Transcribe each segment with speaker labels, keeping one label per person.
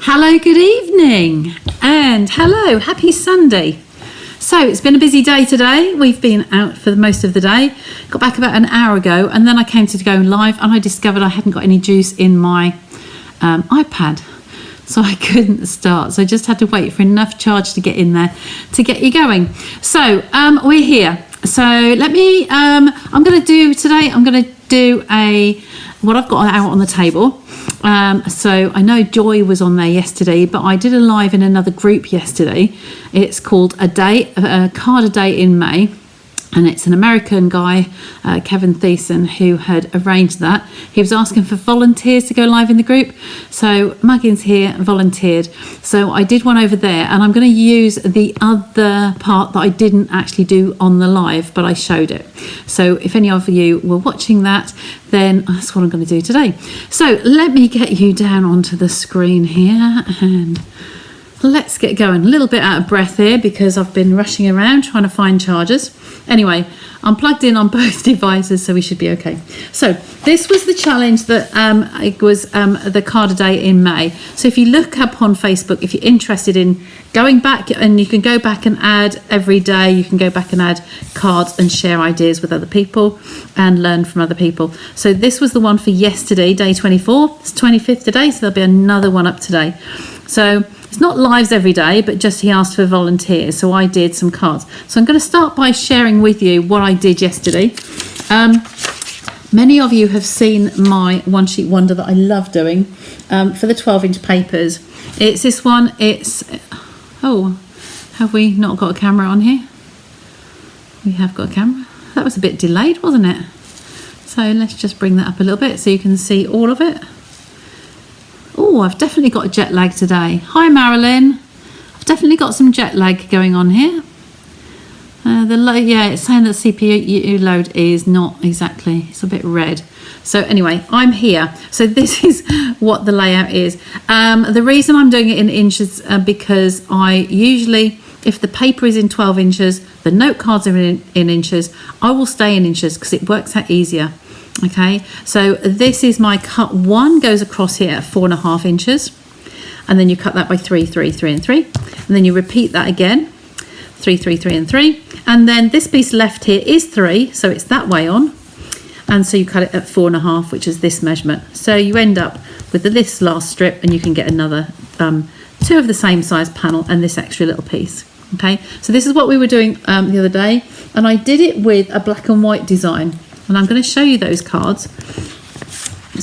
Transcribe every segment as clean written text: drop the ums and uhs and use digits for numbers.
Speaker 1: Hello, good evening, and hello, happy Sunday. So it's been a busy day today. We've been out for most of the day. Got back about an hour ago, and then I came to go live, and I discovered I hadn't got any juice in my iPad, so I couldn't start. So I just had to wait for enough charge to get in there to get you going. So we're here. So let me. I'm going to do today. I'm going to do what I've got out on the table. So I know Joy was on there yesterday, but I did a live in another group yesterday. It's called a card a day in May, and it's an American guy, Kevin Thiessen, who had arranged that. He was asking for volunteers to go live in the group, so Muggins here volunteered. So I did one over there, and I'm going to use the other part that I didn't actually do on the live, but I showed it. So if any of you were watching that, then that's what I'm going to do today. So let me get you down onto the screen here, and let's get going. A little bit out of breath here because I've been rushing around trying to find chargers. Anyway, I'm plugged in on both devices, so we should be okay. So this was the challenge that it was the card a day in May. So if you look up on Facebook, if you're interested in going back, and you can go back and add every day, you can go back and add cards and share ideas with other people and learn from other people. So this was the one for yesterday, day 24. It's 25th today, so there'll be another one up today. So it's not lives every day, but just he asked for volunteers, so I did some cards. So I'm going to start by sharing with you what I did yesterday. Many of you have seen my one sheet wonder that I love doing for the 12-inch papers. It's this one. It's have we not got a camera on here? We have got a camera. That was a bit delayed, wasn't it? So let's just bring that up a little bit so you can see all of it. Oh, I've definitely got a jet lag today. Hi, Marilyn. I've definitely got some jet lag going on here. It's saying that CPU load is not exactly, it's a bit red. So anyway, I'm here. So this is what the layout is. The reason I'm doing it in inches because I usually, if the paper is in 12 inches, the note cards are in inches, I will stay in inches because it works out easier. Okay, so this is my cut one, goes across here at 4.5 inches, and then you cut that by 3, 3, 3 and 3, and then you repeat that again, 3, 3, 3 and 3, and then this piece left here is 3, so it's that way on, and so you cut it at 4.5, which is this measurement. So you end up with this last strip, and you can get another two of the same size panel and this extra little piece. Okay, so this is what we were doing the other day, and I did it with a black and white design. And I'm going to show you those cards.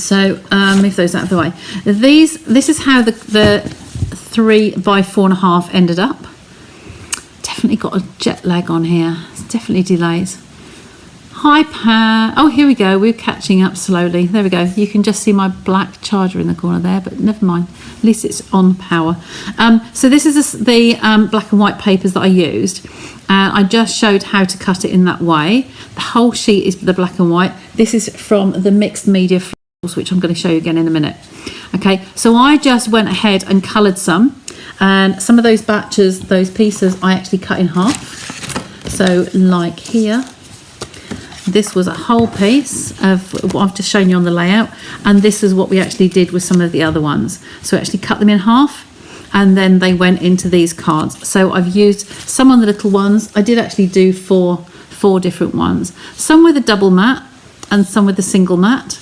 Speaker 1: So move those out of the way. This is how the 3 by 4.5 ended up. Definitely got a jet lag on here. It's definitely delays. Hi, Pa. Oh, here we go. We're catching up slowly. There we go. You can just see my black charger in the corner there, but never mind. At least it's on power. So this is the black and white papers that I used. I just showed how to cut it in that way. The whole sheet is the black and white. This is from the mixed media florals, which I'm going to show you again in a minute. Okay, so I just went ahead and coloured some, and some of those batches, those pieces, I actually cut in half. So like here, this was a whole piece of what I've just shown you on the layout, and this is what we actually did with some of the other ones. So I actually cut them in half, and then they went into these cards. So I've used some on the little ones. I did actually do four different ones. Some with a double mat and some with a single mat.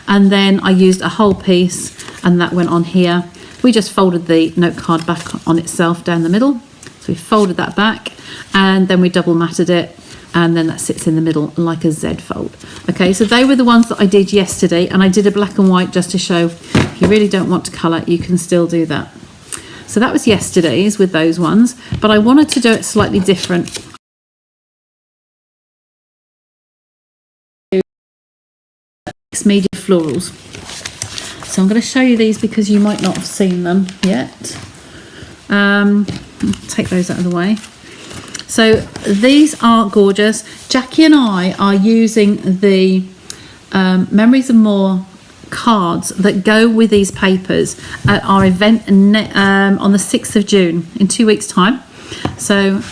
Speaker 1: And then I used a whole piece, and that went on here. We just folded the note card back on itself down the middle. So we folded that back, and then we double matted it, and then that sits in the middle like a Z fold. Okay, so they were the ones that I did yesterday, and I did a black and white just to show if you really don't want to colour, you can still do that. So that was yesterday's with those ones, but I wanted to do it slightly different. Mixed media florals. So I'm going to show you these because you might not have seen them yet. Take those out of the way. So these are gorgeous. Jackie and I are using the Memories and More cards that go with these papers at our event on the 6th of June in 2 weeks time. So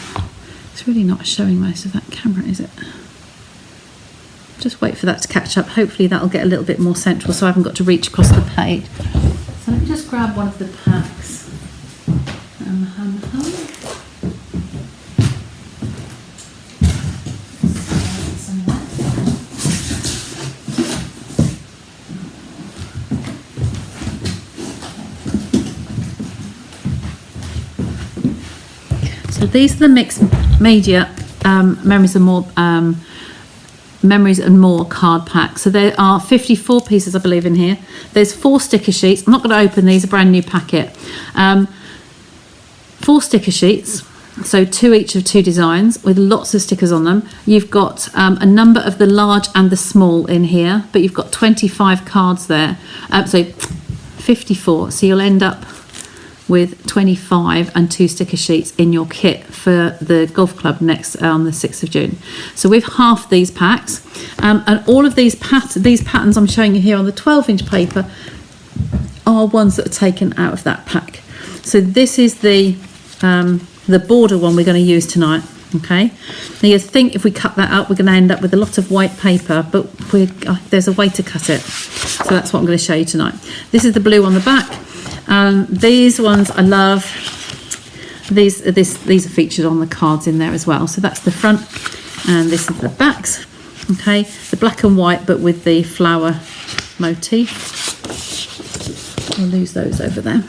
Speaker 1: it's really not showing most of that camera, is it? Just wait for that to catch up. Hopefully that'll get a little bit more central so I haven't got to reach across the page. So let me just grab one of the packs. So these are the mixed media Memories and More card pack. So there are 54 pieces, I believe, in here. There's 4 sticker sheets. I'm not going to open these, a brand new packet. 4 sticker sheets, so 2 each of 2 designs with lots of stickers on them. You've got a number of the large and the small in here, but you've got 25 cards there. So 54. So you'll end up with 25 and 2 sticker sheets in your kit for the golf club next on the 6th of June. So we've halved these packs, and all of these patterns I'm showing you here on the 12-inch paper are ones that are taken out of that pack. So this is the border one we're going to use tonight. Okay, now you think if we cut that up we're going to end up with a lot of white paper, but there's a way to cut it, so that's what I'm going to show you tonight. This is the blue on the back. These ones I love. These are featured on the cards in there as well. So that's the front, and this is the backs. Okay, the black and white, but with the flower motif. I'll lose those over there.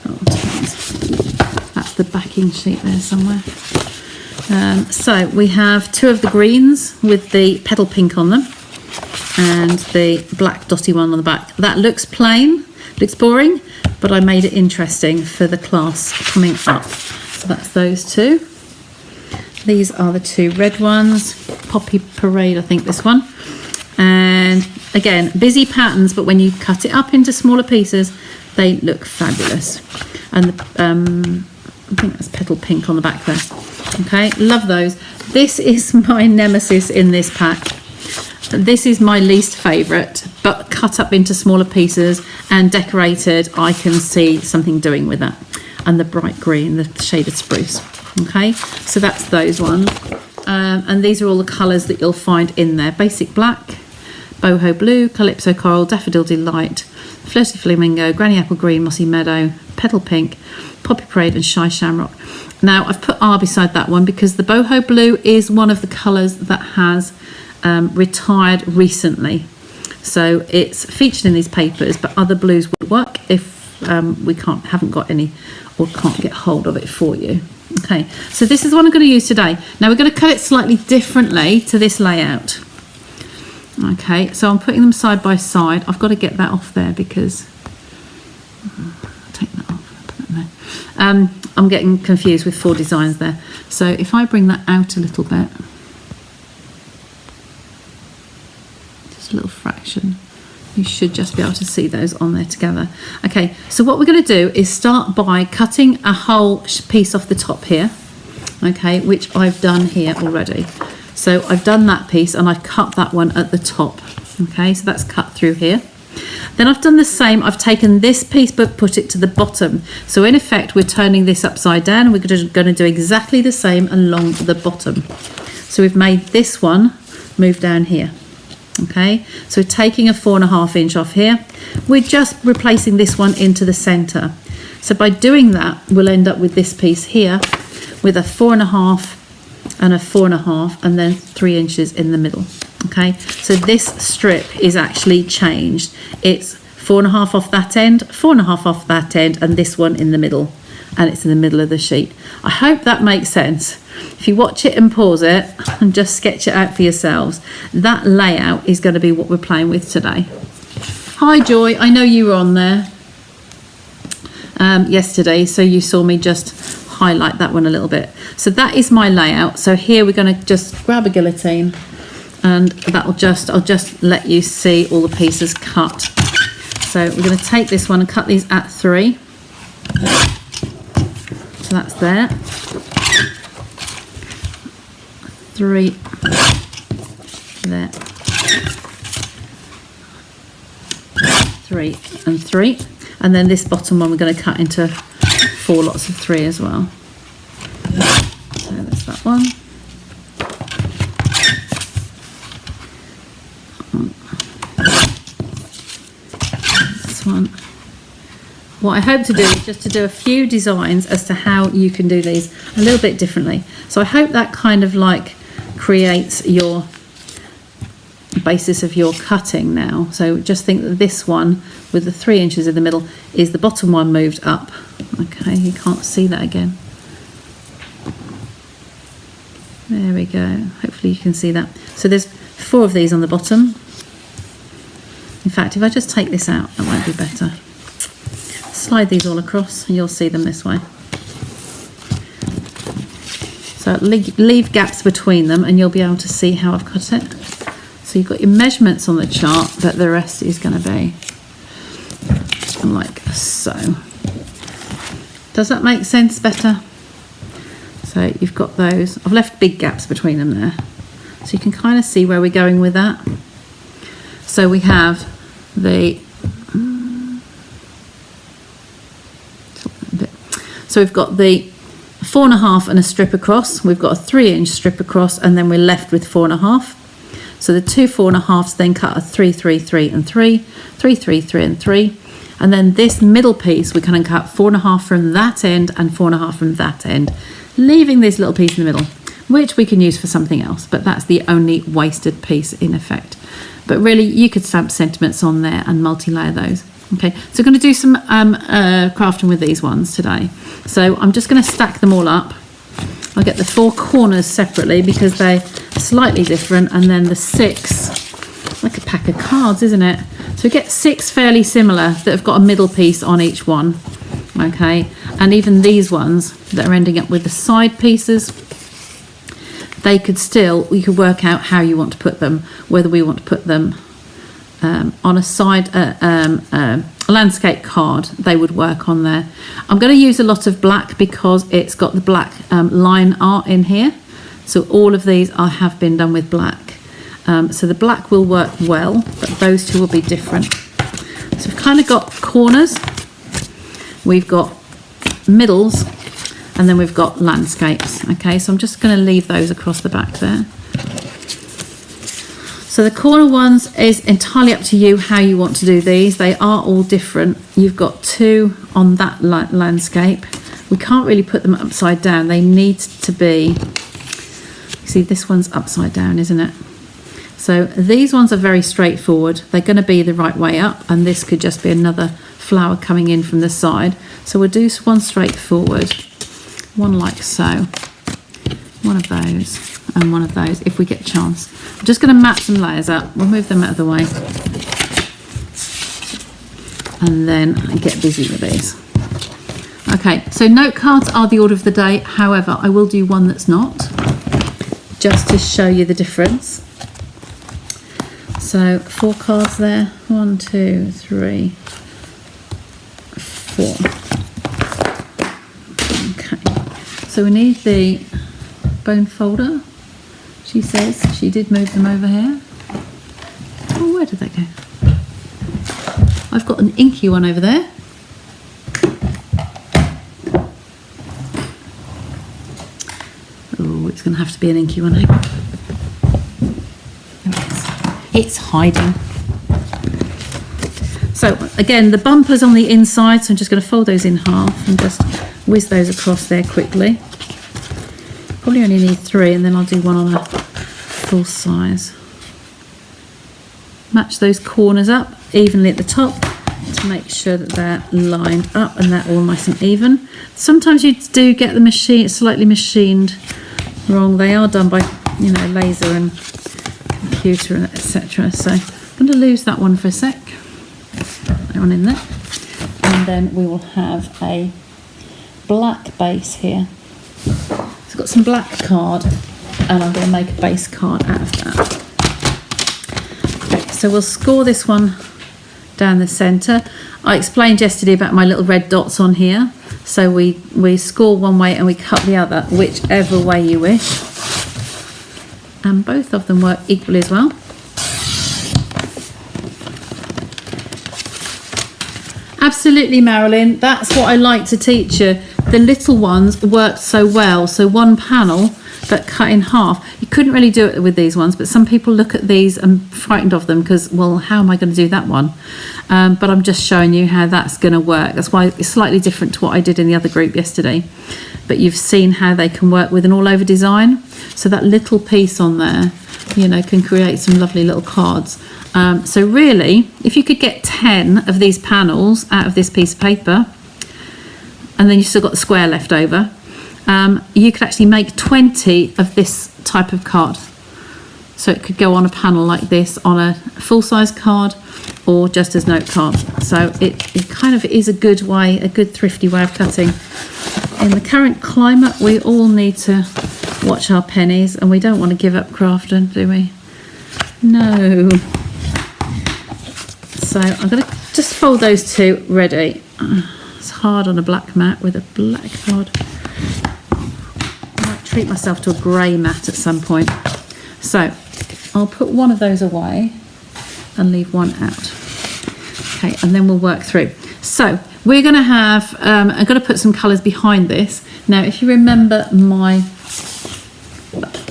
Speaker 1: Oh, that's the backing sheet there somewhere. So we have 2 of the greens with the petal pink on them, and the black dotty one on the back. That looks plain. Looks boring, but I made it interesting for the class coming up. So that's those 2. These are the 2 red ones. Poppy Parade, I think this one. And again, busy patterns, but when you cut it up into smaller pieces, they look fabulous. And I think that's petal pink on the back there. Okay, love those. This is my nemesis in this pack. This is my least favourite, but cut up into smaller pieces and decorated, I can see something doing with that. And the bright green, the shaded spruce. Okay, so that's those ones. And these are all the colours that you'll find in there. Basic black, boho blue, calypso coral, daffodil delight, flirty flamingo, granny apple green, mossy meadow, petal pink, poppy parade and shy shamrock. Now I've put R beside that one because the boho blue is one of the colours that has retired recently, so it's featured in these papers, but other blues would work if we haven't got any or can't get hold of it for you. Okay, so this is what I'm going to use today. Now we're going to cut it slightly differently to this layout. Okay, so I'm putting them side by side. I've got to get that off there because take that off, put that there. I'm getting confused with 4 designs there, so if I bring that out a little bit, a little fraction, you should just be able to see those on there together. Okay, so what we're going to do is start by cutting a whole piece off the top here, okay, which I've done here already. So I've done that piece and I've cut that one at the top. Okay, so that's cut through here. Then I've done the same. I've taken this piece but put it to the bottom. So in effect, we're turning this upside down and we're going to do exactly the same along the bottom. So we've made this one move down here. Okay, so we're taking a 4.5 inch off here. We're just replacing this one into the center. So by doing that, we'll end up with this piece here with a 4.5 and a 4.5 and then 3 inches in the middle. Okay, so this strip is actually changed. It's 4.5 off that end, 4.5 off that end, and this one in the middle, and it's in the middle of the sheet. I hope that makes sense. If you watch it and pause it and just sketch it out for yourselves, that layout is going to be what we're playing with today. Hi Joy, I know you were on there yesterday, so you saw me just highlight that one a little bit. So that is my layout. So here we're going to just grab a guillotine and I'll just let you see all the pieces cut. So we're going to take this one and cut these at 3. So that's there. 3 there. 3 and 3. And then this bottom one we're going to cut into 4 lots of 3 as well. So that's that one. This one. what I hope to do is just to do a few designs as to how you can do these a little bit differently. So I hope that kind of like creates your basis of your cutting now. So just think that this one with the 3 inches in the middle is the bottom one moved up. Okay, you can't see that again. There we go. Hopefully you can see that. So there's 4 of these on the bottom. In fact, if I just take this out, that might be better. Slide these all across and you'll see them this way. So leave gaps between them and you'll be able to see how I've cut it. So you've got your measurements on the chart, but the rest is going to be like so. Does that make sense better? So you've got those. I've left big gaps between them there. So you can kind of see where we're going with that. So we have so we've got the 4.5 and a strip across. We've got a 3-inch strip across, and then we're left with 4.5. So the 2 4.5s then cut a 3, 3, 3 and 3, 3, 3, 3 and 3. And then this middle piece, we can cut 4.5 from that end and 4.5 from that end, leaving this little piece in the middle, which we can use for something else, but that's the only wasted piece in effect. But really, you could stamp sentiments on there and multi-layer those. Okay, so we're going to do some crafting with these ones today. So I'm just going to stack them all up. I'll get the 4 corners separately because they're slightly different, and then the 6, like a pack of cards, isn't it? So we get 6 fairly similar that have got a middle piece on each one. Okay, and even these ones that are ending up with the side pieces, they could still, we could work out how you want to put them, whether we want to put them on a side landscape card, they would work on there. I'm going to use a lot of black because it's got the black line art in here. So all of these have been done with black. So the black will work well, but those two will be different. So we've kind of got corners, we've got middles, and then we've got landscapes. Okay, so I'm just going to leave those across the back there. So the corner ones is entirely up to you how you want to do these. They are all different. You've got 2 on that landscape. We can't really put them upside down. They need to be, see, this one's upside down, isn't it? So these ones are very straightforward. They're going to be the right way up, and this could just be another flower coming in from the side. So we'll do one straight forward, one like so, one of those, and one of those if we get a chance. I'm just going to map some layers up. We'll move them out of the way and then get busy with these. Okay, so note cards are the order of the day. However, I will do one that's not, just to show you the difference. So 4 cards there. 1, 2, 3, 4. Okay, so we need the bone folder. She says she did move them over here. Oh, where did they go? I've got an inky one over there. Oh, it's going to have to be an inky one. It's hiding. So again, the bumper's on the inside, so I'm just going to fold those in half and just whiz those across there quickly. Probably only need 3, and then I'll do one on a full size. Match those corners up evenly at the top to make sure that they're lined up and they're all nice and even. Sometimes you do get the machine slightly machined wrong. They are done by, you know, laser and computer and etc. So I'm going to lose that one for a sec. That one in there, and then we will have a black base here. So I've got some black card, and I'm going to make a base card out of that. Okay, so we'll score this one down the centre. I explained yesterday about my little red dots on here. So we score one way and we cut the other, whichever way you wish. And both of them work equally as well. Absolutely, Marilyn. That's what I like to teach you. The little ones work so well. So one panel but cut in half. You couldn't really do it with these ones, but some people look at these and frightened of them because, well, how am I going to do that one? But I'm just showing you how that's going to work. That's why it's slightly different to what I did in the other group yesterday. But you've seen how they can work with an all-over design. So that little piece on there, you know, can create some lovely little cards. So really, if you could get 10 of these panels out of this piece of paper, and then you've still got the square left over, you could actually make 20 of this type of card. So it could go on a panel like this on a full-size card or just as note cards. So it kind of is a good way, a good thrifty way of cutting. In the current climate, we all need to watch our pennies, and we don't want to give up crafting, do we? No. So I'm going to just fold those two ready. It's hard on a black mat with a black card. I might treat myself to a grey mat at some point. So I'll put one of those away and leave one out. Okay, and then we'll work through. So we're going to have, I'm going to put some colours behind this. Now, if you remember my,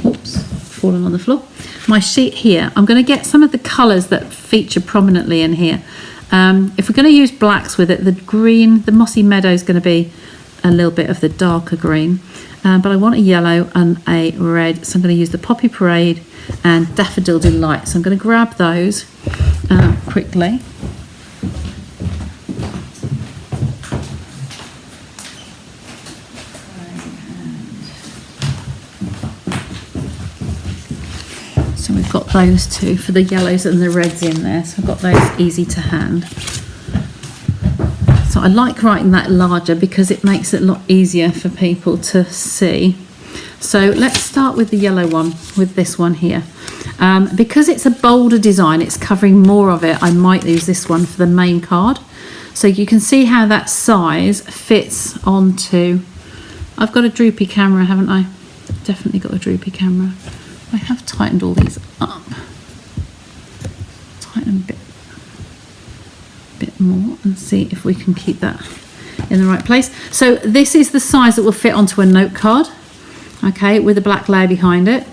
Speaker 1: oops, fallen on the floor. My sheet here, I'm going to get some of the colours that feature prominently in here. If we're going to use blacks with it, the green, the mossy meadow is going to be a little bit of the darker green. But I want a yellow and a red, so I'm going to use the Poppy Parade and Daffodil Delight. So I'm going to grab those quickly. So we've got those two for the yellows and the reds in there. So I've got those easy to hand. So I like writing that larger because it makes it a lot easier for people to see. So let's start with the yellow one, with this one here. Because it's a bolder design, it's covering more of it, I might use this one for the main card. So you can see how that size fits onto... I've got a droopy camera, haven't I? Definitely got a droopy camera. I have tightened all these up. Tighten a bit more and see if we can keep that in the right place. So this is the size that will fit onto a note card, okay, with a black layer behind it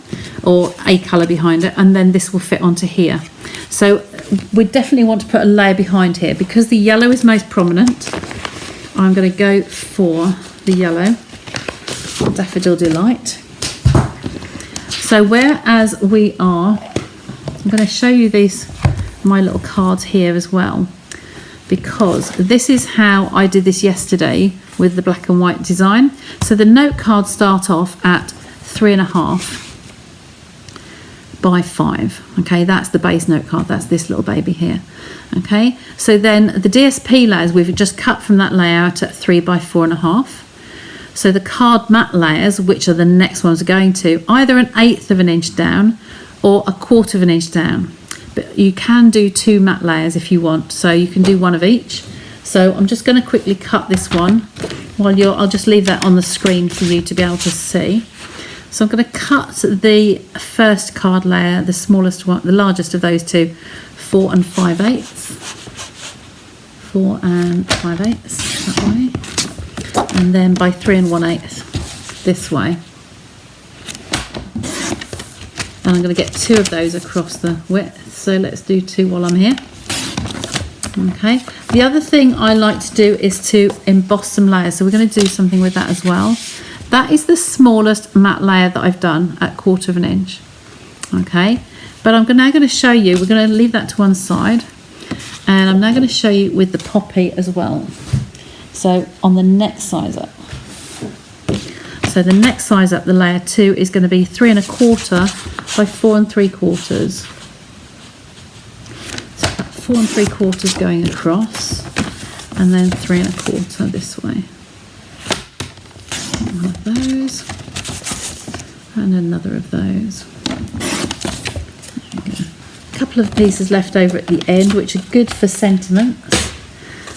Speaker 1: or a colour behind it, and then this will fit onto here. So we definitely want to put a layer behind here because the yellow is most prominent. I'm going to go for the yellow, Daffodil Delight. So whereas we are, I'm going to show you these, my little cards here as well, because this is how I did this yesterday with the black and white design. So the note cards start off at 3.5 by 5. Okay, that's the base note card. That's this little baby here. Okay, so then the DSP layers we've just cut from that layout at 3 by 4.5. So the card mat layers, which are the next ones we're going to, either 1/8 of an inch down or 1/4 of an inch down. But you can do 2 mat layers if you want, so you can do one of each. So I'm just going to quickly cut this one while I'll just leave that on the screen for you to be able to see. So I'm going to cut the first card layer, the smallest one, the largest of those two, 4 5/8. 4 5/8 that way. And then by 3 1/8 this way. And I'm going to get 2 of those across the width. So let's do 2 while I'm here. Okay. The other thing I like to do is to emboss some layers. So we're going to do something with that as well. That is the smallest matte layer that I've done at 1/4 of an inch. Okay. But I'm now going to show you, we're going to leave that to one side. And I'm now going to show you with the poppy as well. So on the next size up. So the next size up, the layer 2, is going to be 3 1/4 by 4 3/4. So 4 3/4 going across, and then 3 1/4 this way. One of those, and another of those. There we go. A couple of pieces left over at the end, which are good for sentiments.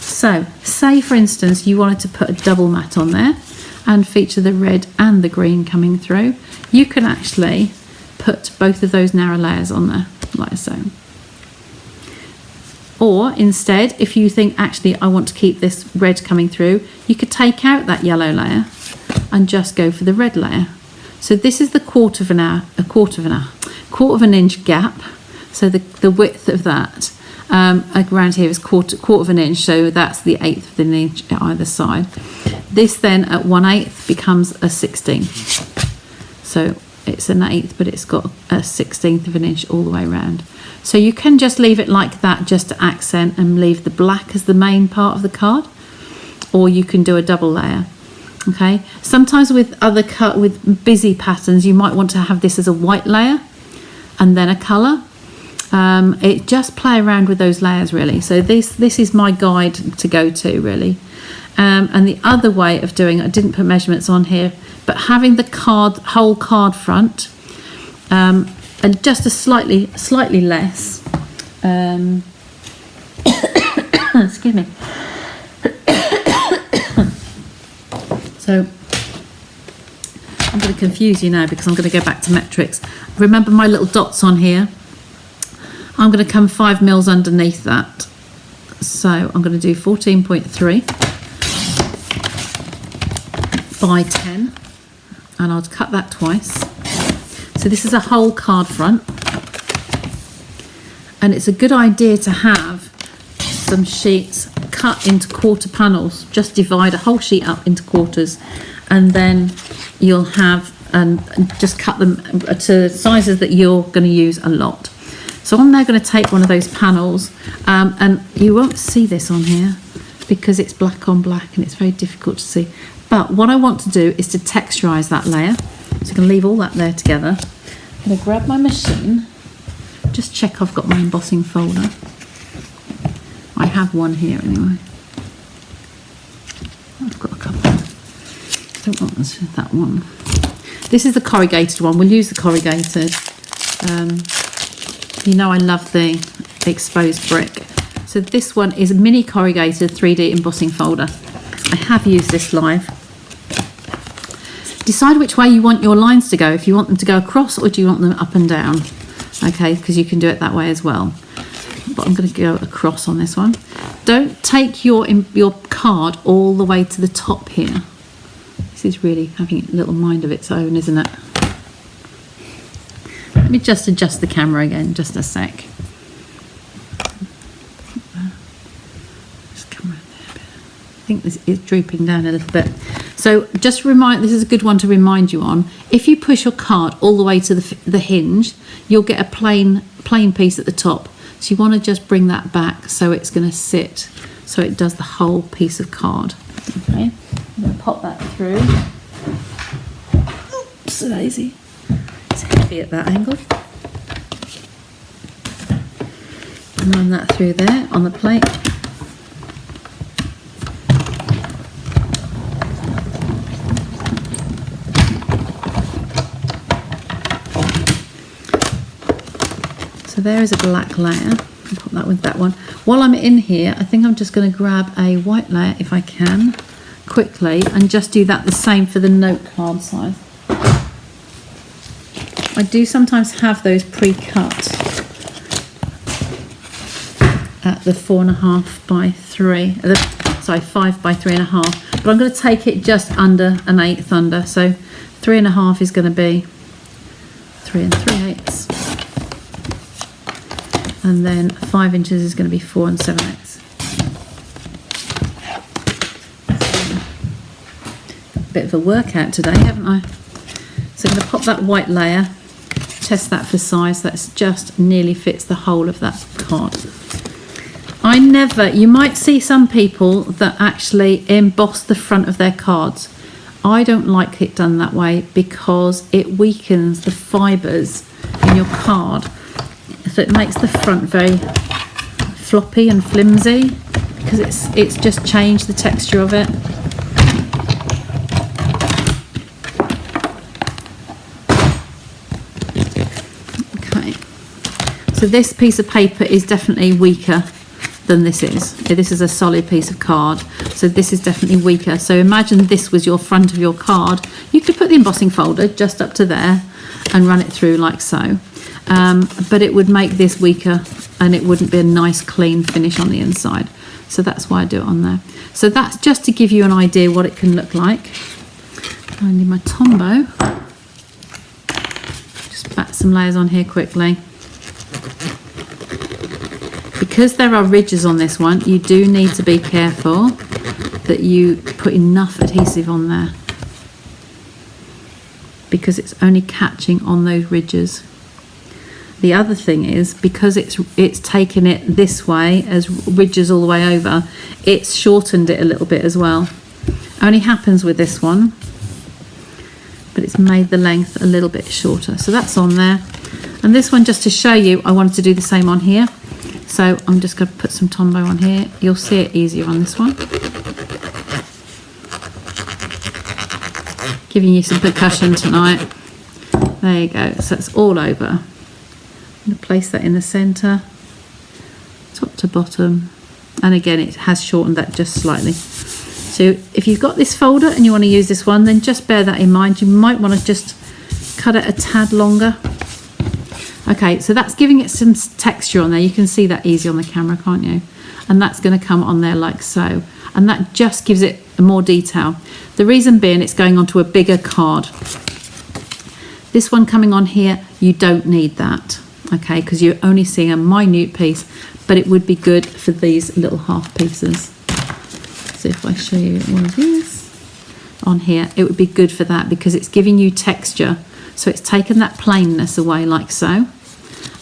Speaker 1: So, say for instance you wanted to put a double mat on there and feature the red and the green coming through, you can actually put both of those narrow layers on there, like so. Or instead, if you think actually I want to keep this red coming through, you could take out that yellow layer and just go for the red layer. So this is the quarter of an inch gap. So the width of that around here is quarter of an inch. So that's the 1/8 of an inch at either side. This then at 1/8 becomes a 16th. So it's an 1/8, but it's got a 16th of an inch all the way around. So you can just leave it like that just to accent and leave the black as the main part of the card, or you can do a double layer. Okay, sometimes with with busy patterns you might want to have this as a white layer and then a color. It just play around with those layers really. So this is my guide to go to really. And the other way of doing it, I didn't put measurements on here, but having the whole card front and just a slightly less excuse me. So I'm going to confuse you now because I'm going to go back to metrics. Remember my little dots on here? I'm going to come 5 mils underneath that. So I'm going to do 14.3 by 10, and I'll cut that twice. So this is a whole card front, and it's a good idea to have some sheets cut into quarter panels. Just divide a whole sheet up into quarters, and then you'll have and just cut them to sizes that you're going to use a lot. So I'm now going to take one of those panels, and you won't see this on here because it's black on black and it's very difficult to see. But what I want to do is to texturize that layer. So I'm going to leave all that there together. I'm going to grab my machine, just check I've got my embossing folder. I have one here anyway. I've got a couple. I don't want that one. This is the corrugated one. We'll use the corrugated. You know I love the exposed brick. So this one is a mini corrugated 3D embossing folder. I have used this live. Decide which way you want your lines to go. If you want them to go across or do you want them up and down. Okay, because you can do it that way as well. But I'm going to go across on this one. Don't take your card all the way to the top here. This is really having a little mind of its own, isn't it? Let me just adjust the camera again, just a sec. Just come around there a bit. I think this is drooping down a little bit. So just this is a good one to remind you on. If you push your card all the way to the hinge, you'll get a plain piece at the top. So you want to just bring that back so it's going to sit, so it does the whole piece of card. Okay, I'm going to pop that through. Oops, daisy. It's heavy at that angle. And run that through there on the plate. So there is a black layer. I'll pop that with that one. While I'm in here, I think I'm just going to grab a white layer if I can, quickly, and just do that the same for the note card size. I do sometimes have those pre-cut at the 4.5 by 3, sorry, 5 by 3.5, but I'm going to take it just under an 1/8 under. So 3.5 is going to be 3 3/8. And then 5 inches is going to be 4 7/8. A bit of a workout today, haven't I? So I'm going to pop that white layer, test that for size. That's just nearly fits the whole of that card. You might see some people that actually emboss the front of their cards. I don't like it done that way because it weakens the fibres in your card. So it makes the front very floppy and flimsy because it's just changed the texture of it. Okay, so this piece of paper is definitely weaker than this is. This is a solid piece of card, so this is definitely weaker. So imagine this was your front of your card. You could put the embossing folder just up to there and run it through like so. But it would make this weaker and it wouldn't be a nice clean finish on the inside. So that's why I do it on there. So that's just to give you an idea what it can look like. I need my Tombow. some layers on here quickly. Because there are ridges on this one, you do need to be careful that you put enough adhesive on there, because it's only catching on those ridges. The other thing is, because it's taken it this way as ridges all the way over, it's shortened it a little bit as well. Only happens with this one, but it's made the length a little bit shorter. So that's on there. And this one, just to show you, I wanted to do the same on here. So I'm just going to put some Tombow on here. You'll see it easier on this one. Giving you some percussion tonight. There you go. So it's all over. I'm going to place that in the centre, top to bottom. And again, it has shortened that just slightly. So if you've got this folder and you want to use this one, then just bear that in mind. You might want to just cut it a tad longer. Okay, so that's giving it some texture on there. You can see that easy on the camera, can't you? And that's going to come on there like so. And that just gives it more detail. The reason being, it's going onto a bigger card. This one coming on here, you don't need that, okay, because you're only seeing a minute piece, but it would be good for these little half pieces. So if I show you one of these on here, it would be good for that because it's giving you texture. So it's taken that plainness away like so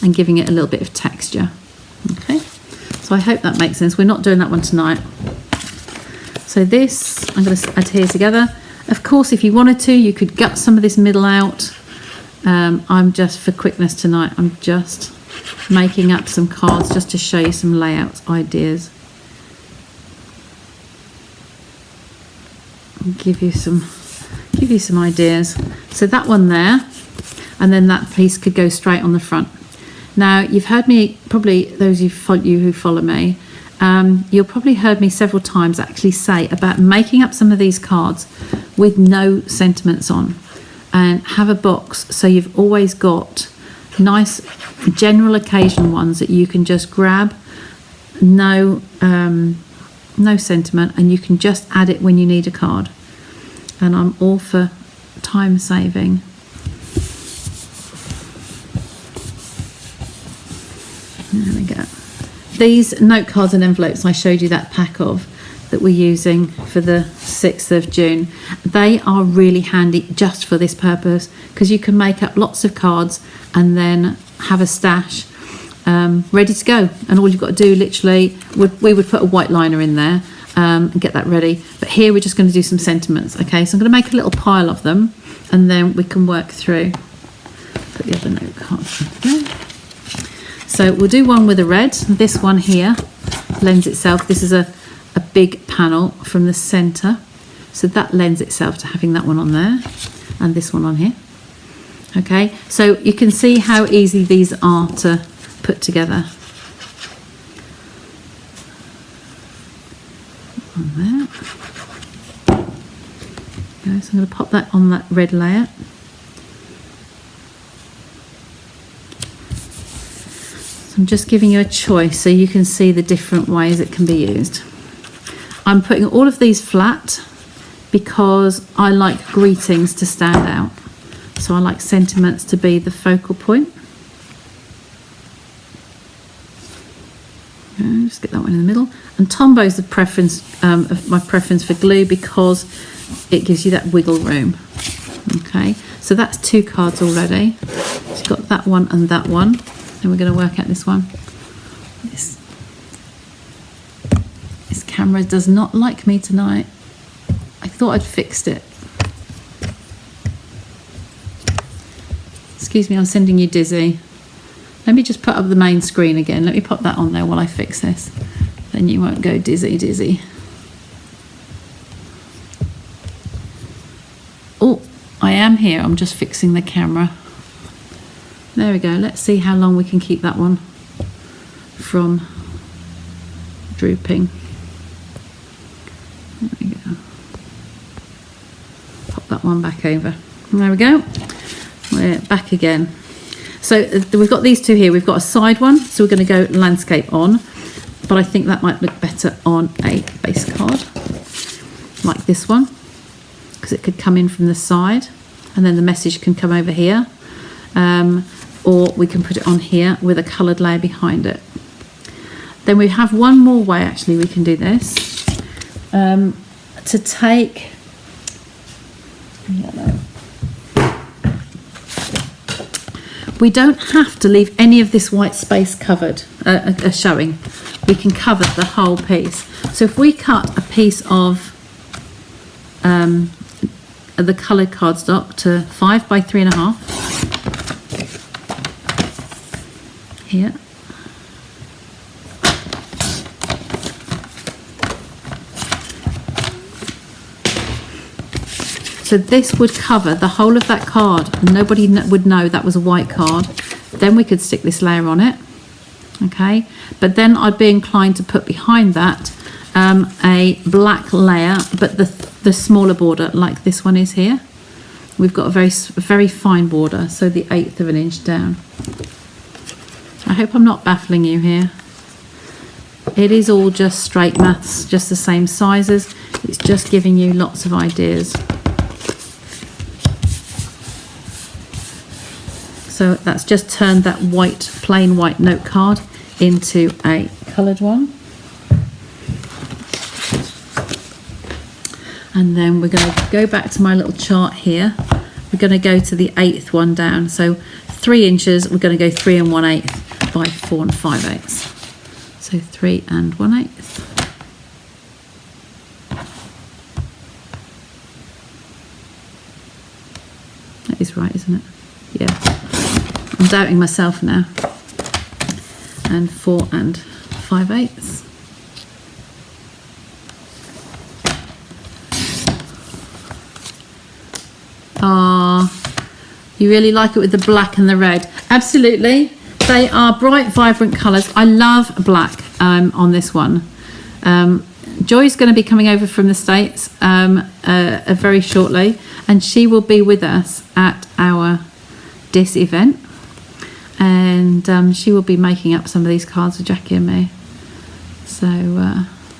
Speaker 1: and giving it a little bit of texture. Okay, so I hope that makes sense. We're not doing that one tonight. So this, I'm going to adhere together. Of course, if you wanted to, you could gut some of this middle out. I'm just, for quickness tonight, I'm just making up some cards just to show you some layout ideas. Give you some ideas. So that one there, and then that piece could go straight on the front. Now you've heard me, probably those of you who follow me, you'll probably heard me several times actually say about making up some of these cards with no sentiments on, and have a box so you've always got nice general occasion ones that you can just grab, no sentiment, and you can just add it when you need a card. And I'm all for time saving. There we go. These note cards and envelopes I showed you that pack of that we're using for the 6th of June, they are really handy just for this purpose, because you can make up lots of cards and then have a stash ready to go. And all you've got to do, literally, we would put a white liner in there and get that ready. But here we're just going to do some sentiments. Okay, so I'm going to make a little pile of them and then we can work through. Put the other note cards in there. So we'll do one with a red. This one here lends itself. This is a big panel from the centre, so that lends itself to having that one on there and this one on here. Okay, so you can see how easy these are to put together. On there. Okay, so I'm going to pop that on that red layer. So I'm just giving you a choice so you can see the different ways it can be used. I'm putting all of these flat because I like greetings to stand out. So I like sentiments to be the focal point. Okay, just get that one in the middle. And Tombow is the preference, my preference for glue, because it gives you that wiggle room. Okay, so that's 2 cards already. So you've got that one and that one. And we're going to work out this one. This camera does not like me tonight. I thought I'd fixed it. Excuse me, I'm sending you dizzy. Let me just put up the main screen again. Let me pop that on there while I fix this. Then you won't go dizzy. Oh, I am here. I'm just fixing the camera. There we go. Let's see how long we can keep that one from drooping. There we go. Pop that one back over. There we go. We're back again. So we've got these 2 here. We've got a side one, so we're going to go landscape on, but I think that might look better on a base card like this one, because it could come in from the side and then the message can come over here. or we can put it on here with a coloured layer behind it. Then we have one more way actually we can do this, to take yellow. We don't have to leave any of this white space covered, showing. We can cover the whole piece. So if we cut a piece of the coloured cardstock to 5 by 3.5 here. So this would cover the whole of that card. Nobody would know that was a white card. Then we could stick this layer on it. Okay, but then I'd be inclined to put behind that a black layer, but the smaller border like this one is here. We've got a very fine border, so the 1/8 of an inch down. I hope I'm not baffling you here. It is all just straight maths, just the same sizes. It's just giving you lots of ideas. So that's just turned that plain white note card into a coloured one. And then we're going to go back to my little chart here. We're going to go to the 1/8 one down. So 3 inches, we're going to go 3 1/8 by 4 5/8. So 3 1/8. That is right, isn't it? Yeah. I'm doubting myself now. And 4 5/8. Ah, you really like it with the black and the red. Absolutely. They are bright, vibrant colours. I love black on this one. Joy's going to be coming over from the States very shortly, and she will be with us at our DIS event. And she will be making up some of these cards for Jackie and me. So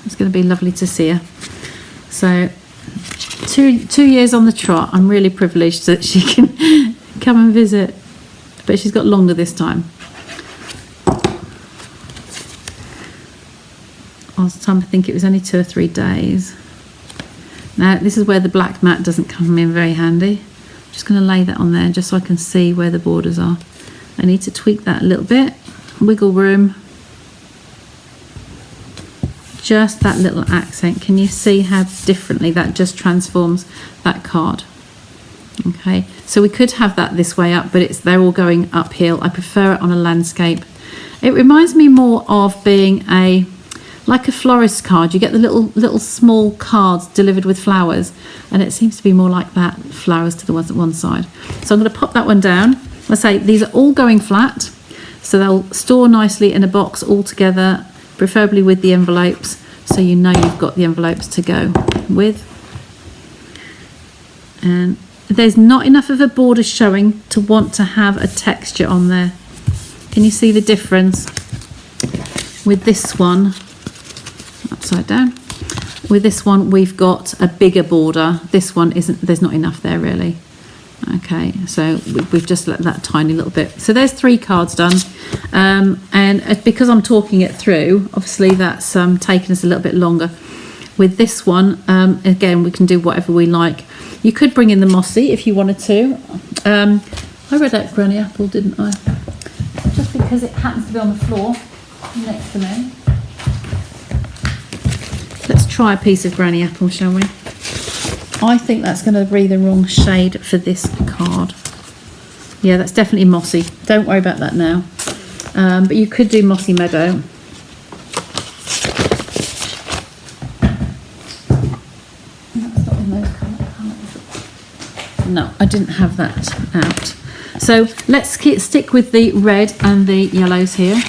Speaker 1: it's going to be lovely to see her. So two years on the trot. I'm really privileged that she can come and visit, but she's got longer this time. Last time I think it was only 2 or 3 days. Now this is where the black mat doesn't come in very handy. I'm just going to lay that on there just so I can see where the borders are. I need to tweak that a little bit, wiggle room, just that little accent. Can you see how differently that just transforms that card? Okay, so we could have that this way up, but they're all going uphill. I prefer it on a landscape. It reminds me more of being like a florist card. You get the little small cards delivered with flowers, and it seems to be more like that, flowers to the ones at one side. So I'm going to pop that one down. I say these are all going flat, so they'll store nicely in a box all together, preferably with the envelopes, so you know you've got the envelopes to go with. And there's not enough of a border showing to want to have a texture on there. Can you see the difference with this one? Upside down. With this one we've got a bigger border. This one isn't, there's not enough there really. Okay, so we've just let that tiny little bit. So there's 3 cards done, and because I'm talking it through, obviously that's taken us a little bit longer. With this one, again, we can do whatever we like. You could bring in the mossy if you wanted to. I read out Granny Apple, didn't I? Just because it happens to be on the floor next to me. Let's try a piece of Granny Apple, shall we? I think that's going to be the wrong shade for this card. Yeah, that's definitely mossy. Don't worry about that now. But you could do Mossy Meadow. That's not in those colours. No, I didn't have that out. So let's stick with the red and the yellows here.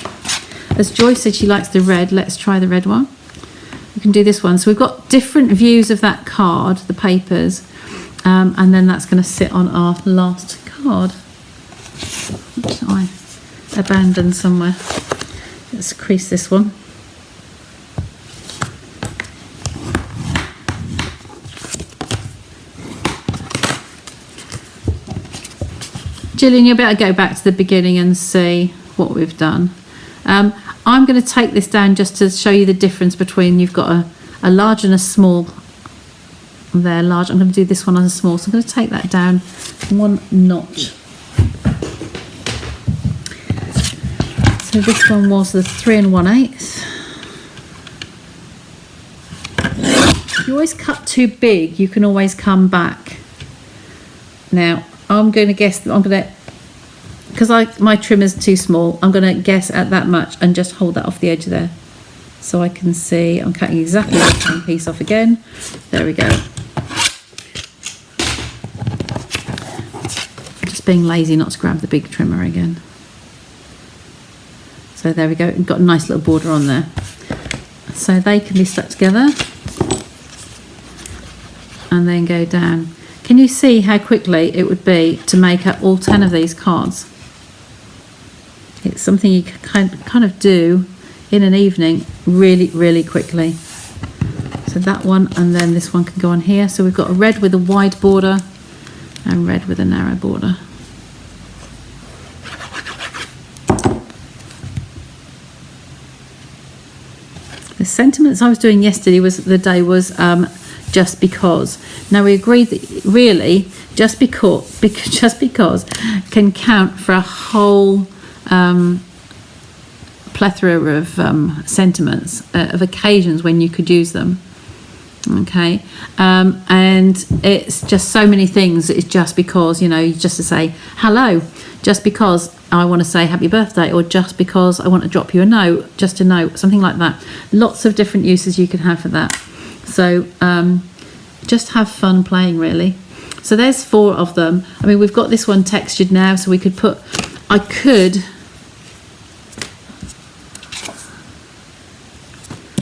Speaker 1: As Joy said she likes the red, let's try the red one. We can do this one. So we've got different views of that card, the papers, and then that's going to sit on our last card, which I abandoned somewhere. Let's crease this one. Gillian, you better go back to the beginning and see what we've done. I'm going to take this down just to show you the difference between, you've got a large and a small. There, large. I'm going to do this one as a small, so I'm going to take that down 1 notch. So this one was the 3 1/8. If you always cut too big, you can always come back. Now, I'm going to guess that because my trimmer's too small, I'm going to guess at that much and just hold that off the edge there. So I can see I'm cutting exactly the same piece off again. There we go. I'm just being lazy not to grab the big trimmer again. So there we go, we've got a nice little border on there. So they can be stuck together and then go down. Can you see how quickly it would be to make up all 10 of these cards? It's something you can kind of do in an evening really, really quickly. So that one, and then this one can go on here. So we've got a red with a wide border and red with a narrow border. The sentiments I was doing yesterday was just because. Now we agreed that really just because can count for a whole plethora of sentiments, of occasions when you could use them. Okay, and it's just so many things. It's just because, you know, just to say hello, just because I want to say happy birthday, or just because I want to drop you a note, just a note, something like that. Lots of different uses you can have for that. So just have fun playing, really. So there's 4 of them. I mean, we've got this one textured now, so we could put, I could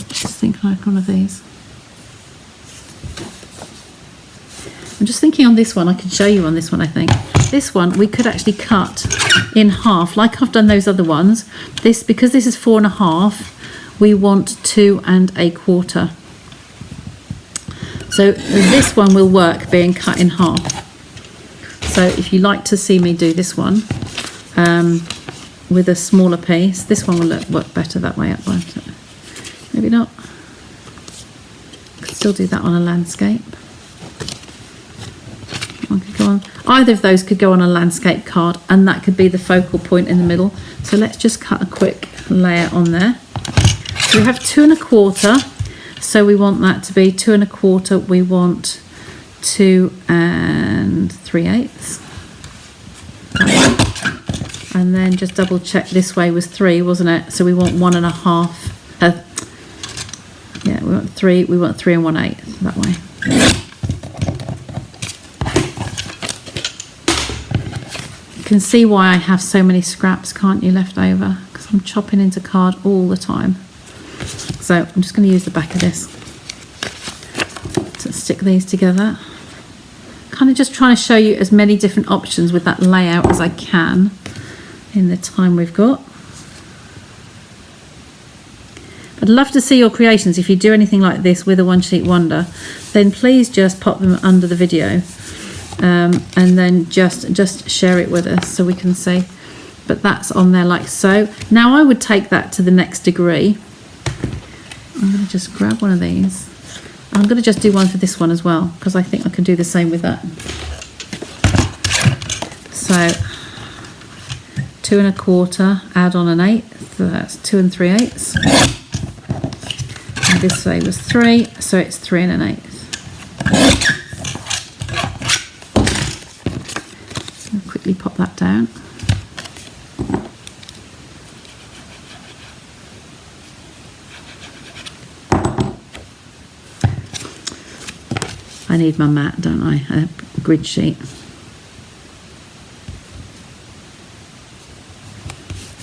Speaker 1: just think like one of these. I'm just thinking on this one, I can show you on this one, I think. This one we could actually cut in half, like I've done those other ones. This, because this is 4 1/2, we want 2 1/4. So this one will work being cut in half. So if you like to see me do this one with a smaller piece, this one will work better that way up. Maybe not. Could still do that on a landscape. One could go on. Either of those could go on a landscape card, and that could be the focal point in the middle. So let's just cut a quick layer on there. So we have 2 1/4. So we want that to be 2 1/4. We want 2 3/8. And then just double check, this way was 3, wasn't it? So we want 1 1/2. Yeah, we want 3. We want 3 1/8 that way. You can see why I have so many scraps, can't you, left over? Because I'm chopping into card all the time. So I'm just going to use the back of this to stick these together. Kind of just trying to show you as many different options with that layout as I can in the time we've got. I'd love to see your creations. If you do anything like this with a one sheet wonder, then please just pop them under the video and then just share it with us so we can see. But that's on there like so. Now I would take that to the next degree. I'm going to just grab one of these. I'm going to just do one for this one as well, because I think I can do the same with that. So 2 1/4, add on an 1/8, so that's 2 3/8. And this way was 3, so it's 3 1/8. I'll quickly pop that down. I need my mat, don't I? A grid sheet.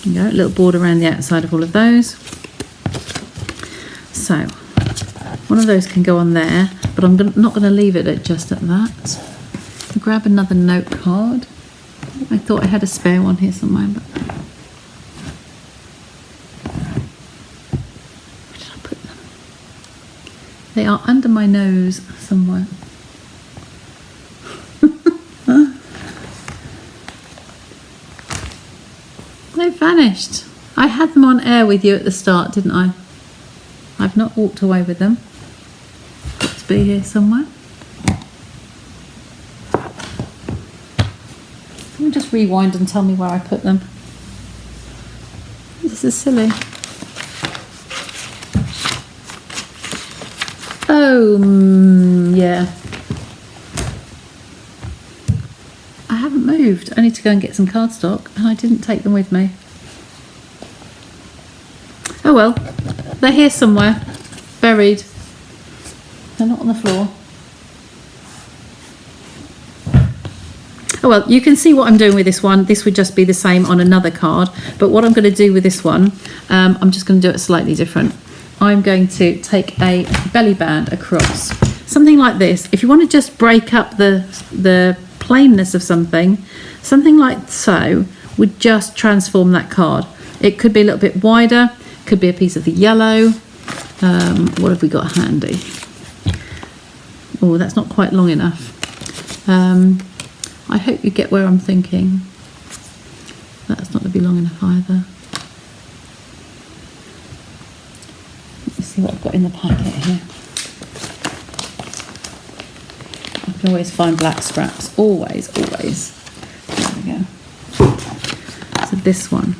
Speaker 1: There you go, a little border around the outside of all of those. So, one of those can go on there, but I'm not going to leave it just at that. I'll grab another note card. I thought I had a spare one here somewhere, but where did I put them? They are under my nose somewhere. they've vanished. I had them on air with you at the start, didn't I? I've not walked away with them. Got to be here somewhere. Let me just rewind and tell me where I put them. This is silly. Oh, yeah. I haven't moved. I need to go and get some cardstock, and I didn't take them with me. Oh well, they're here somewhere, buried. They're not on the floor. Oh well, you can see what I'm doing with this one. This would just be the same on another card, but what I'm going to do with this one, I'm just going to do it slightly different. I'm going to take a belly band across, something like this. If you want to just break up the plainness of something like so would just transform that card. It could be a little bit wider, could be a piece of the yellow. What have we got handy? Oh, that's not quite long enough. I hope you get where I'm thinking. That's not going to be long enough either. Let me see what I've got in the packet here. I can always find black scraps. Always. There we go. So this one.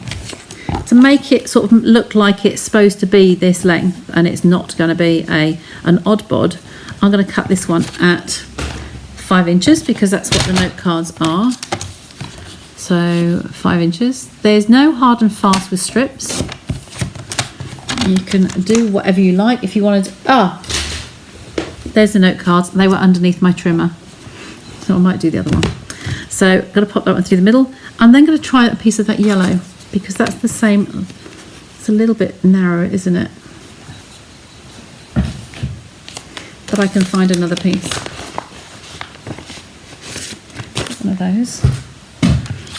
Speaker 1: To make it sort of look like it's supposed to be this length and it's not going to be an odd bod, I'm going to cut this one at 5 inches because that's what the note cards are. So 5 inches. There's no hard and fast with strips. You can do whatever you like. If you wanted, there's the note cards. They were underneath my trimmer, so I might do the other one. So I'm going to pop that one through the middle. I'm then going to try a piece of that yellow because that's the same. It's a little bit narrow, isn't it? But I can find another piece. One of those.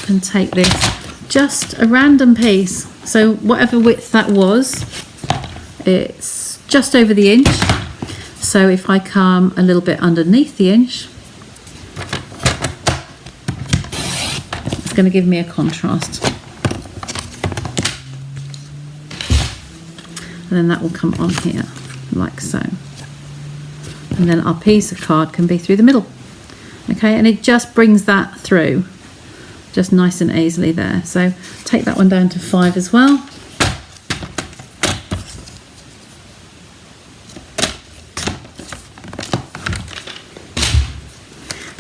Speaker 1: And take this, just a random piece. So whatever width that was, it's just over the inch. So if I come a little bit underneath the inch, it's going to give me a contrast. And then that will come on here, like so. And then our piece of card can be through the middle. Okay, and it just brings that through, just nice and easily there. So take that one down to 5 as well.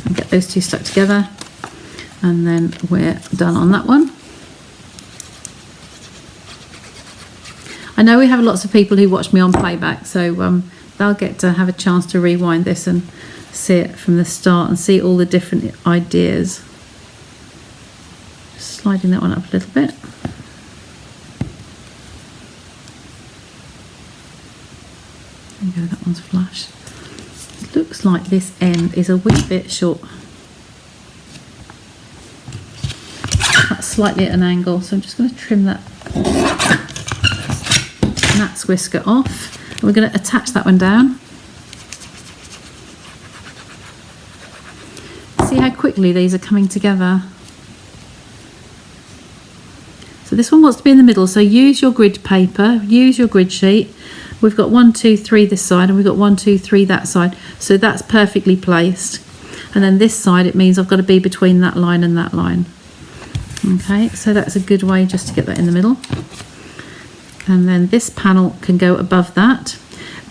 Speaker 1: And get those two stuck together. And then we're done on that one. I know we have lots of people who watch me on playback, so they'll get to have a chance to rewind this and see it from the start and see all the different ideas. Just sliding that one up a little bit. There you go, that one's flush. It looks like this end is a wee bit short. That's slightly at an angle, so I'm just going to trim that whisker off. And we're going to attach that one down. See how quickly these are coming together. So this one wants to be in the middle, so use your grid paper, use your grid sheet. We've got 1, 2, 3 this side, and we've got 1, 2, 3 that side, so that's perfectly placed. And then this side, it means I've got to be between that line and that line. Okay, so that's a good way just to get that in the middle. And then this panel can go above that.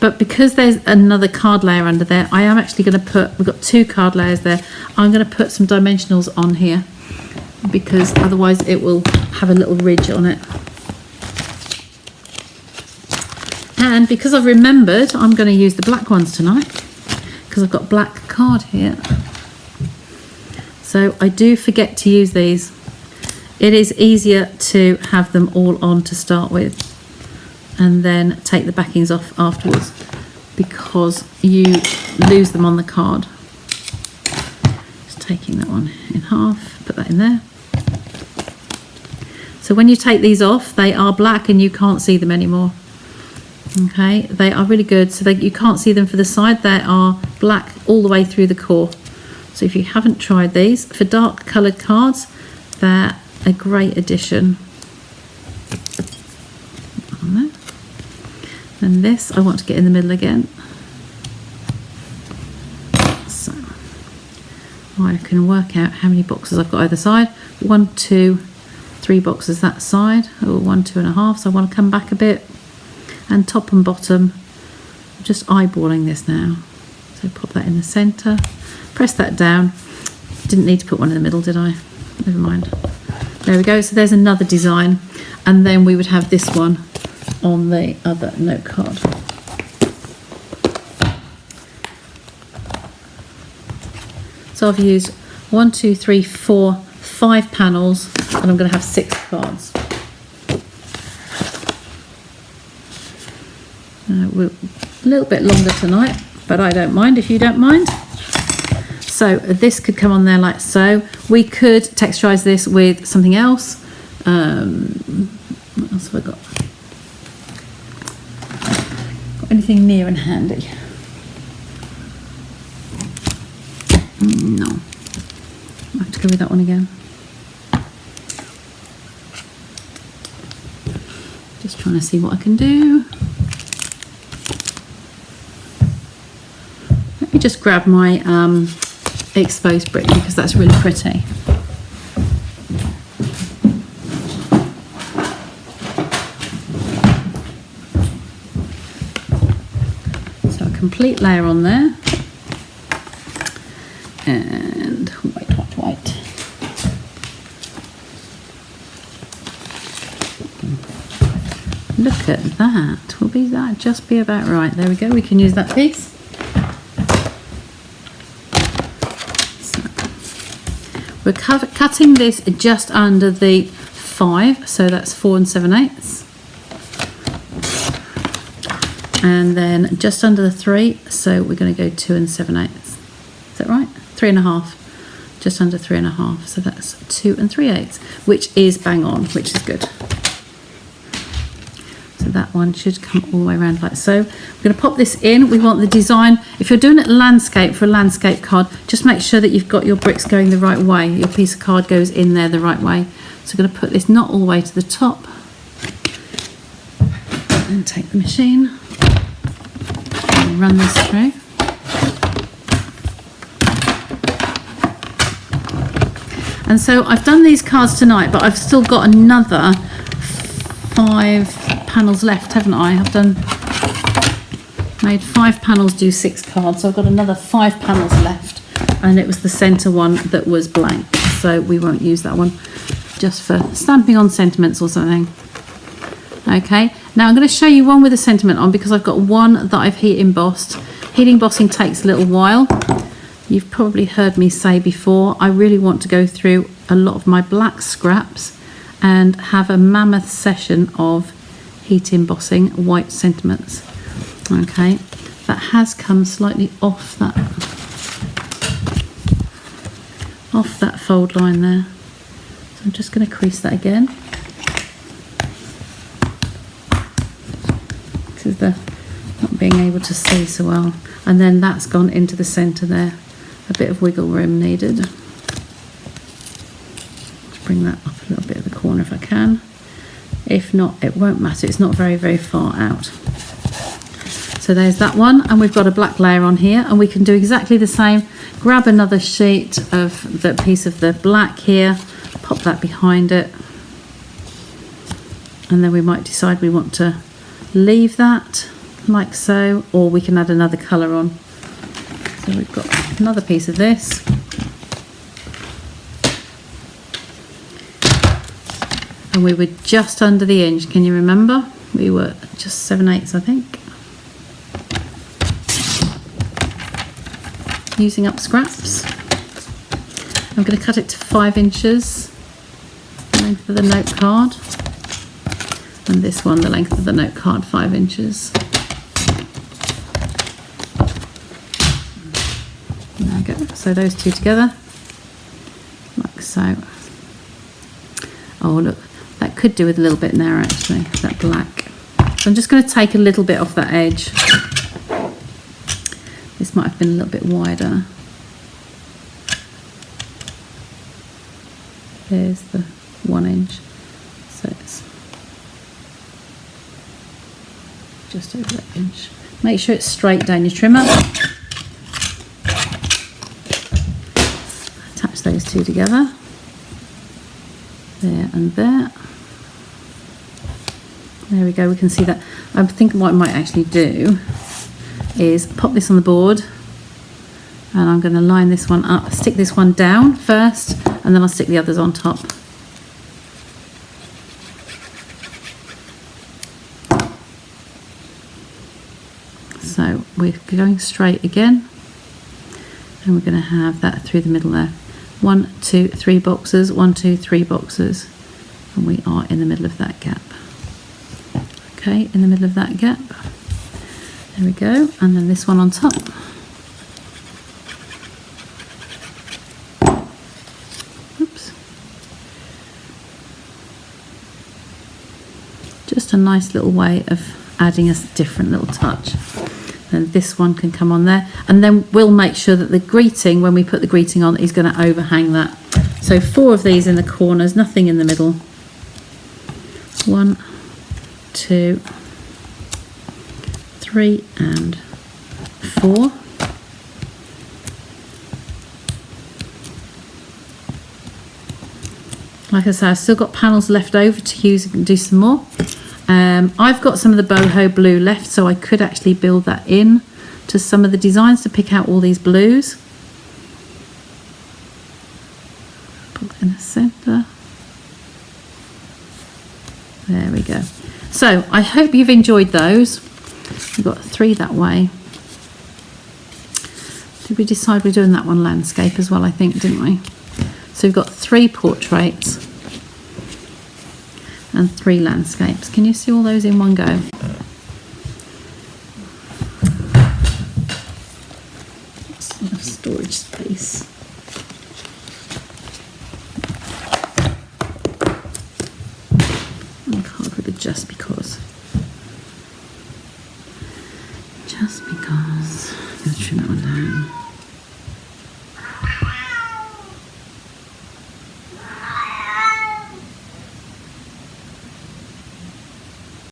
Speaker 1: But because there's another card layer under there, I am actually going to put, we've got 2 card layers there, I'm going to put some dimensionals on here because otherwise it will have a little ridge on it. And because I've remembered, I'm going to use the black ones tonight because I've got black card here. So I do forget to use these. It is easier to have them all on to start with and then take the backings off afterwards because you lose them on the card. Just taking that one in half, put that in there. So when you take these off, they are black and you can't see them anymore. Okay, they are really good, so you can't see them for the side. They are black all the way through the core. So if you haven't tried these, for dark coloured cards, they're a great addition. And this I want to get in the middle again. So I can work out how many boxes I've got either side. 1, 2, 3 boxes that side, or 1, 2.5. So I want to come back a bit, and top and bottom. I'm just eyeballing this now. So pop that in the centre, press that down. Didn't need to put one in the middle, did I? Never mind. There we go. So there's another design, and then we would have this one on the other note card. So I've used 1, 2, 3, 4, 5 panels, and I'm going to have 6 cards. We're a little bit longer tonight, but I don't mind if you don't mind. So this could come on there like so. We could texturize this with something else. What else have I got? Got anything near and handy? No. I have to go with that one again. Just trying to see what I can do. Let me just grab my exposed brick because that's really pretty. So a complete layer on there, and white. Look at that. Will be that just be about right? There we go. We can use that piece. We're cutting this just under the 5, so that's 4 7/8, and then just under the 3, so we're going to go 2 7/8. Is that right? 3.5, just under 3.5, so that's 2 3/8, which is bang on, which is good. So that one should come all the way around like so. We're going to pop this in. We want the design. If you're doing it landscape for a landscape card, just make sure that you've got your bricks going the right way. Your piece of card goes in there the right way. So we're going to put this not all the way to the top. And take the machine and run this through. And so I've done these cards tonight, but I've still got another 5 panels left, haven't I? I've made 5 panels do 6 cards, so I've got another 5 panels left, and it was the centre one that was blank, so we won't use that one, just for stamping on sentiments or something. Okay, now I'm going to show you one with a sentiment on, because I've got one that I've heat embossed. Heat embossing takes a little while. You've probably heard me say before, I really want to go through a lot of my black scraps and have a mammoth session of heat embossing white sentiments. Okay, that has come slightly off that fold line there. So I'm just going to crease that again. This is the not being able to see so well. And then that's gone into the centre there. A bit of wiggle room needed. Let's bring that up a little bit at the corner if I can. If not, it won't matter. It's not very, very far out. So there's that one, and we've got a black layer on here, and we can do exactly the same. Grab another sheet of the piece of the black here, pop that behind it, and then we might decide we want to leave that like so, or we can add another colour on. So we've got another piece of this. And we were just under the inch, can you remember? We were just 7/8, I think. Using up scraps. I'm going to cut it to 5 inches, the length of the note card. And this one, the length of the note card, 5 inches. There we go. So those two together, like so. Oh, look. That could do with a little bit there actually, that black. So I'm just going to take a little bit off that edge. This might have been a little bit wider. There's the 1 inch. So it's just over that inch. Make sure it's straight down your trimmer. Attach those two together. There and there. There we go, we can see that. I think what I might actually do is pop this on the board, and I'm going to line this one up, stick this one down first, and then I'll stick the others on top. So we're going straight again, and we're going to have that through the middle there. 1, 2, 3 boxes, 1, 2, 3 boxes, and we are in the middle of that gap. Okay, in the middle of that gap. There we go, and then this one on top. Oops. Just a nice little way of adding a different little touch. And this one can come on there, and then we'll make sure that the greeting, when we put the greeting on, is going to overhang that. So 4 of these in the corners, nothing in the middle. 1, 2, 3 and 4. Like I say, I've still got panels left over to use and do some more. I've got some of the boho blue left, so I could actually build that in to some of the designs to pick out all these blues. Put that in the centre. There we go. So I hope you've enjoyed those. We've got 3 that way. Did we decide we're doing that one landscape as well, I think, didn't we? So we've got 3 portraits and 3 landscapes. Can you see all those in one go? That's enough storage space. I'm hard with it just because. I'm going to trim that one down.